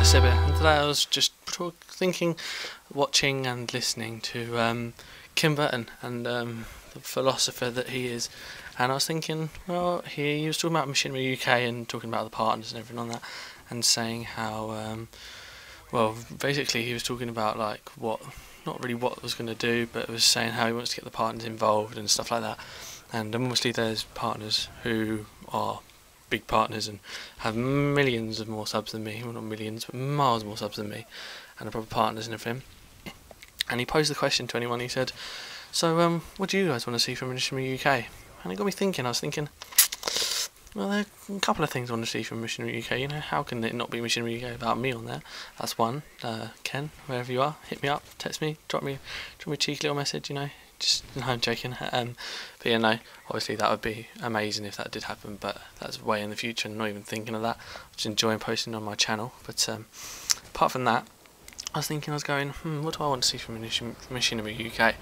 Sibit, and today I was just thinking, watching and listening to Kim Burton and the philosopher that he is, and I was thinking, well, he was talking about MACHINIMA UK and talking about the partners and everything on that, and saying how, well, basically he was talking about like what, not really what was going to do, but it was saying how he wants to get the partners involved and stuff like that, and obviously there's partners who are big partners and have millions of more subs than me, well not millions but miles more subs than me, and are proper partners and everything. And he posed the question to anyone. He said, so what do you guys want to see from MACHINIMA UK? And it got me thinking. I was thinking, well, there are a couple of things I want to see from MACHINIMA UK. You know, how can it not be MACHINIMA UK without me on there? That's one. Ken, wherever you are, hit me up, text me, drop me a cheeky little message, you know. Just, no, I'm joking. But yeah, no, obviously that would be amazing if that did happen, but that's way in the future and not even thinking of that. I'm just enjoying posting on my channel. But apart from that, I was thinking, I was going, what do I want to see from MACHINIMA UK?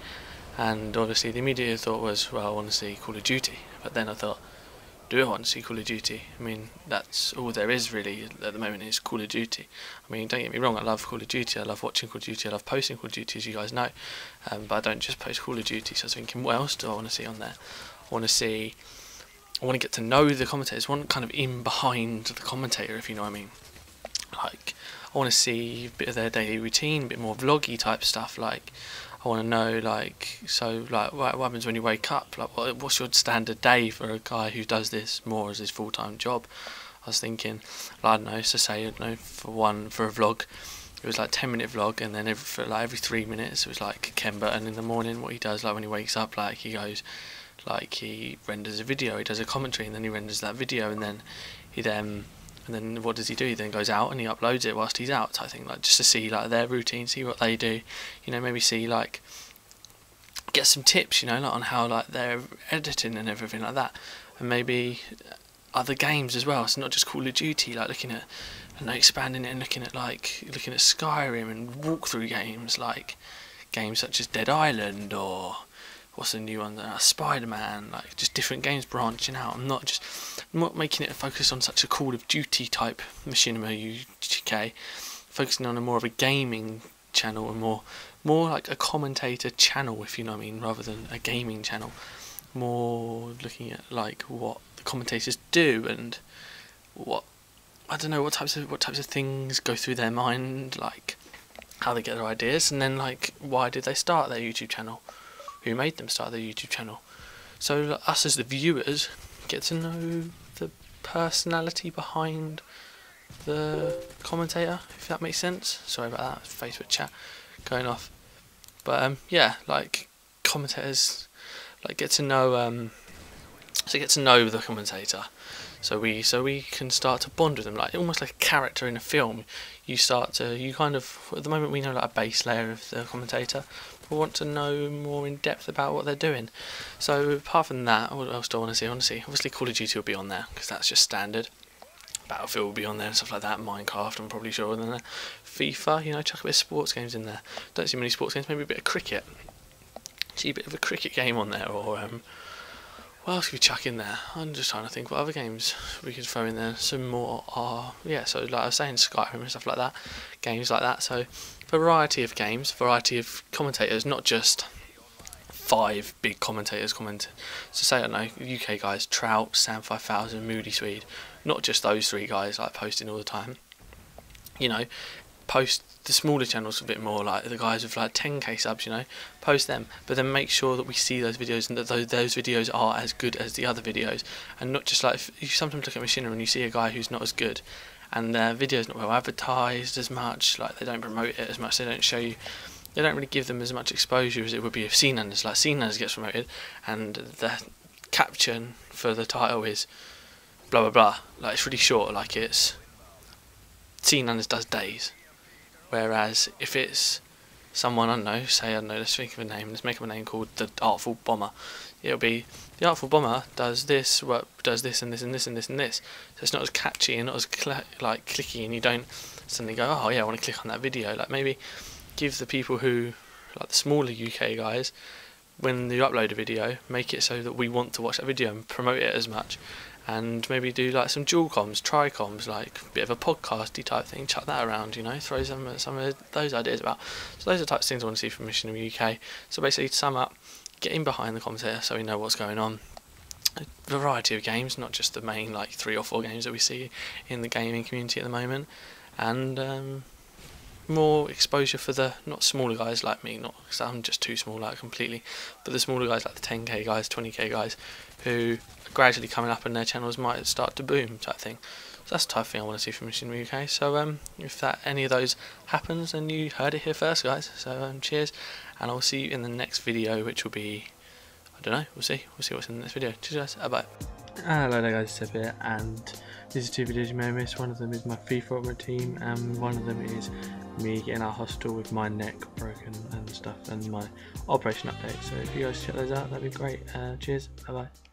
And obviously the immediate thought was, well, I want to see Call of Duty. But then I thought, do I want to see Call of Duty? I mean, that's all there is really at the moment is Call of Duty. I mean, don't get me wrong, I love Call of Duty, I love watching Call of Duty, I love posting Call of Duty, as you guys know. But I don't just post Call of Duty, so I was thinking, what else do I want to see on there? I want to get to know the commentators, I want kind of in behind the commentator, if you know what I mean. Like, I want to see a bit of their daily routine, a bit more vloggy type stuff, like, I want to know, like, so, like, what happens when you wake up? Like, what's your standard day for a guy who does this more as his full-time job? I was thinking, I don't know, so say, I don't know, for a vlog, it was like 10-minute vlog, and then every 3 minutes, it was like Ken Burton in the morning, what he does, like when he wakes up, like he goes, like he renders a video, he does a commentary, and then he renders that video, and then and then what does he do? He then goes out and he uploads it whilst he's out, type thing, like just to see like their routine, see what they do, you know, maybe see like get some tips, you know, like on how like they're editing and everything like that, and maybe other games as well. It's not just Call of Duty, like looking at and expanding it and looking at Skyrim and walkthrough games, like games such as Dead Island or what's the new one, Spider-Man, like just different games branching out. I'm not making it a focus on such a Call of Duty type MACHINIMA UK, focusing on a more of a gaming channel and more like a commentator channel, if you know what I mean, rather than a gaming channel. More looking at like what the commentators do and what, I don't know, what types of things go through their mind, like how they get their ideas, and then like why did they start their YouTube channel? Who made them start their YouTube channel? So us as the viewers get to know the personality behind the commentator, if that makes sense. Sorry about that, Facebook chat going off. But yeah, like commentators, like get to know the commentator. So we can start to bond with them, like almost like a character in a film. You kind of, at the moment we know like a base layer of the commentator. We want to know more in depth about what they're doing. So apart from that, what else do I want to see? Obviously Call of Duty will be on there because that's just standard. Battlefield will be on there and stuff like that. Minecraft, I'm probably sure. And then FIFA, you know, chuck a bit of sports games in there. Don't see many sports games. Maybe a bit of cricket. See a bit of a cricket game on there, or what else could we chuck in there? I'm just trying to think what other games we could throw in there. Some more yeah, so like I was saying, Skyrim and stuff like that, games like that. So variety of games, variety of commentators, not just 5 big commentators commenting. So say, I don't know, UK guys, Trout, Sam 5000, Moody Swede, not just those 3 guys like posting all the time. You know, post the smaller channels a bit more, like the guys with like 10k subs, you know, post them, but then make sure that we see those videos and that those videos are as good as the other videos, and not just like, if you sometimes look at MACHINIMA and you see a guy who's not as good and their video's not well advertised as much, like they don't promote it as much, they don't really give them as much exposure as it would be if Seenanders, like Seenanders gets promoted and the caption for the title is blah blah blah, like it's really short, like it's Seenanders does days. Whereas if it's someone, I don't know, say, I don't know, let's think of a name, let's make up a name called the Artful Bomber. It'll be, the Artful Bomber does this, does this and this and this and this and this. So it's not as catchy and not as like clicky, and you don't suddenly go, oh yeah, I want to click on that video. Like maybe give the people who, like the smaller UK guys, when you upload a video, make it so that we want to watch that video and promote it as much. and maybe do like some dual comms, tri-coms, like a bit of a podcasty type thing, chuck that around, you know, throw some of those ideas about. So those are the types of things I want to see from Machinima UK. So basically, to sum up, getting behind the comms here so we know what's going on. A variety of games, not just the main like 3 or 4 games that we see in the gaming community at the moment, and more exposure for the not smaller guys like me, not because I'm just too small like completely, but the smaller guys like the 10k guys, 20k guys who are gradually coming up and their channels might start to boom type thing. So that's the type of thing I want to see from Machinima UK. So if any of those happens, then you heard it here first, guys. So cheers, and I'll see you in the next video, which will be, I don't know, we'll see what's in the next video. Cheers guys, bye. Hello there guys, Seb here, and these are 2 videos you may have missed. One of them is my FIFA Ultimate Team, and one of them is me getting out of hospital with my neck broken and stuff, and my operation update. So if you guys check those out, that'd be great. Cheers, bye bye.